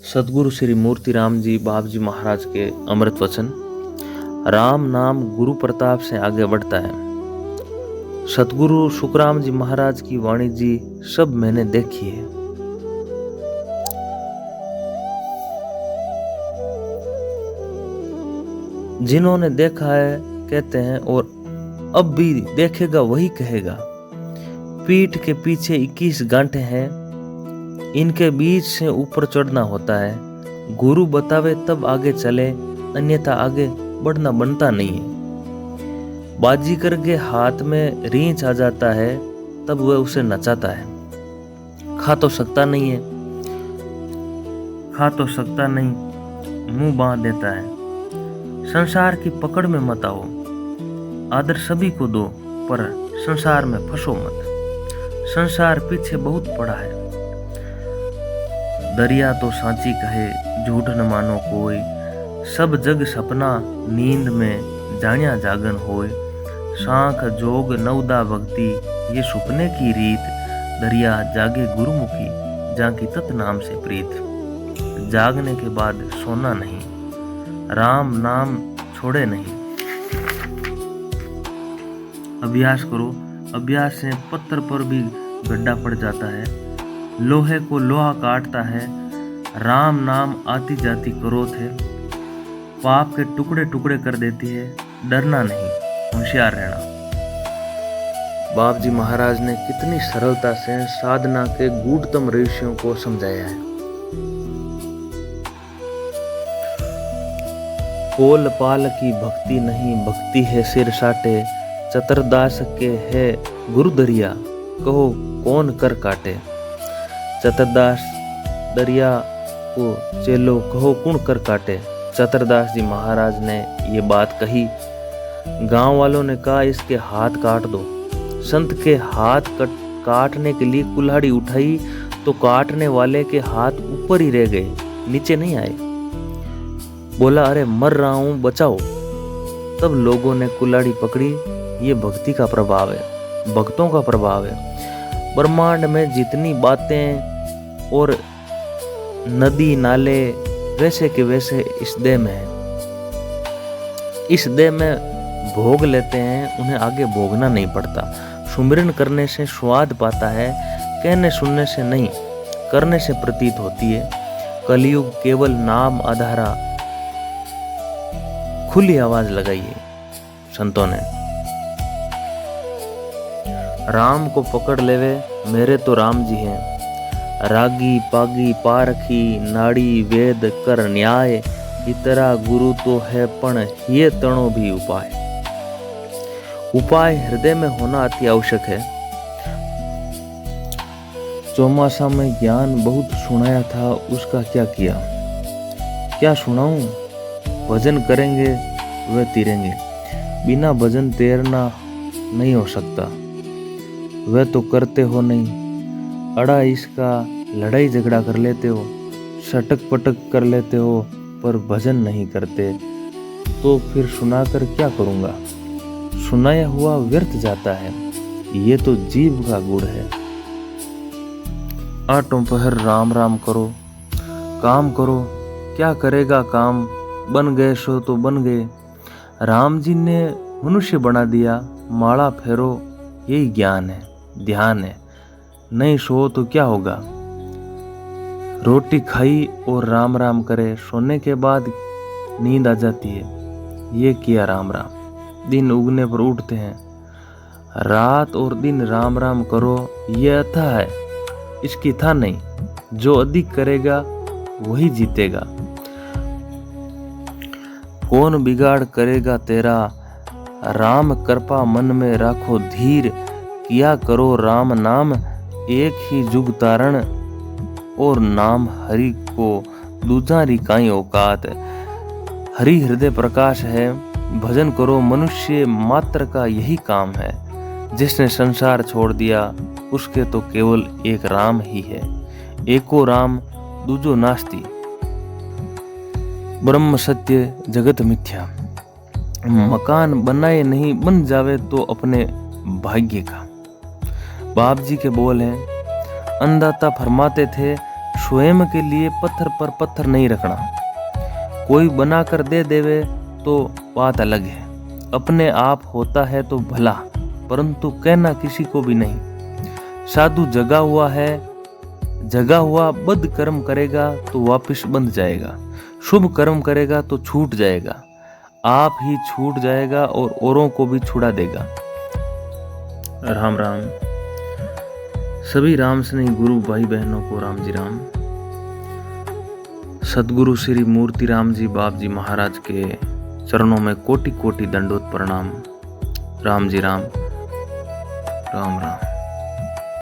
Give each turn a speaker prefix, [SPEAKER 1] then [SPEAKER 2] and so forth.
[SPEAKER 1] सदगुरु श्री मूर्ति राम जी बाप जी महाराज के अमृत वचन। राम नाम गुरु प्रताप से आगे बढ़ता है। सतगुरु सुखराम जी महाराज की वाणी जी सब मैंने देखी है। जिन्होंने देखा है कहते हैं, और अब भी देखेगा वही कहेगा। पीठ के पीछे 21 गांठें हैं, इनके बीच से ऊपर चढ़ना होता है। गुरु बतावे तब आगे चले, अन्यथा आगे बढ़ना बनता नहीं है। बाजीगर के हाथ में रींच आ जाता है तब वह उसे नचाता है। खा तो सकता नहीं, मुंह बांध देता है। संसार की पकड़ में मत आओ, आदर सभी को दो, पर संसार में फंसो मत। संसार पीछे बहुत पड़ा है। दरिया तो सांची कहे, झूठ न मानो कोई। सब जग सपना नींद में जानिया जागन होए। सांख जोग नवदा भक्ति ये सुपने की रीत। दरिया जागे गुरुमुखी, जाकी तत् नाम से प्रीत। जागने के बाद सोना नहीं, राम नाम छोड़े नहीं। अभ्यास करो, अभ्यास से पत्थर पर भी गड्ढा पड़ जाता है, लोहे को लोहा काटता है। राम नाम आती जाती क्रोध है, पाप के टुकड़े टुकड़े कर देती है। डरना नहीं, होशियार रहना। बाप जी महाराज ने कितनी सरलता से साधना के गूढ़तम रहस्यों को समझाया है। पोल पाल की भक्ति नहीं, भक्ति है सिर साटे। चतुरदास के है गुरु दरिया, कहो कौन कर काटे। चतुरदास दरिया को चेलो, कहो कौन कर काटे। चतुरदास जी महाराज ने ये बात कही। गांव वालों ने कहा इसके हाथ काट दो। संत के हाथ काटने के लिए कुल्हाड़ी उठाई तो काटने वाले के हाथ ऊपर ही रह गए, नीचे नहीं आए। बोला अरे मर रहा हूं, बचाओ। तब लोगों ने कुल्हाड़ी पकड़ी। ये भक्ति का प्रभाव है, भक्तों का प्रभाव है। ब्रह्मांड में जितनी बातें और नदी नाले वैसे के वैसे इस देह में है। इस देह में भोग लेते हैं, उन्हें आगे भोगना नहीं पड़ता। सुमिरन करने से स्वाद पाता है, कहने सुनने से नहीं, करने से प्रतीत होती है। कलयुग केवल नाम आधारा। खुली आवाज लगाइए संतों ने। राम को पकड़ लेवे, मेरे तो राम जी हैं। रागी पागी पारखी नाड़ी वेद कर न्याय। इतरा गुरु तो है पण ये तणो भी उपाय। उपाय हृदय में होना अति आवश्यक है। चौमासा में ज्ञान बहुत सुनाया था, उसका क्या किया? क्या सुनाऊं? भजन करेंगे वह तीरेंगे। बिना भजन तैरना नहीं हो सकता। वह तो करते हो नहीं। अड़ा इसका लड़ाई झगड़ा कर लेते हो, सटक पटक कर लेते हो, पर भजन नहीं करते। तो फिर सुनाकर क्या करूँगा? सुनाया हुआ व्यर्थ जाता है। ये तो जीव का गुण है। आठों पहर राम राम करो, काम करो। क्या करेगा काम? बन गए सो तो बन गए। राम जी ने मनुष्य बना दिया, माला फेरो, यही ज्ञान है, ध्यान है। नहीं सो तो क्या होगा? रोटी खाई और राम राम करे, सोने के बाद नींद आ जाती है। ये किया राम राम। दिन उगने पर उठते हैं। रात और दिन राम राम करो, ये अथा है, इसकी था नहीं। जो अधिक करेगा वही जीतेगा। कौन बिगाड़ करेगा तेरा? राम कृपा मन में राखो धीर। किया करो राम नाम, एक ही जुग तारण। और नाम हरि को दूजा रिकाई औकात। हरि हृदय प्रकाश है, भजन करो। मनुष्य मात्र का यही काम है। जिसने संसार छोड़ दिया उसके तो केवल एक राम ही है। एको राम दूजो नास्ति। ब्रह्म सत्य जगत मिथ्या। मकान बनाए नहीं, बन जावे तो अपने भाग्य का। बाप जी के बोल हैं। अन्नदाता फरमाते थे, स्वयं के लिए पत्थर पर पत्थर नहीं रखना। कोई बना कर दे देवे तो बात अलग है, अपने आप होता है तो भला, परंतु कहना किसी को भी नहीं। साधु जगा हुआ बद कर्म करेगा तो वापिस बंध जाएगा, शुभ कर्म करेगा तो छूट जाएगा, आप ही छूट जाएगा और औरों को भी छुड़ा देगा। राम राम। सभी राम स्नेही गुरु भाई बहनों को राम जी राम। सदगुरु श्री मूर्ति राम जी बाप जी महाराज के चरणों में कोटि कोटि दंडोत प्रणाम। राम जी राम। राम राम।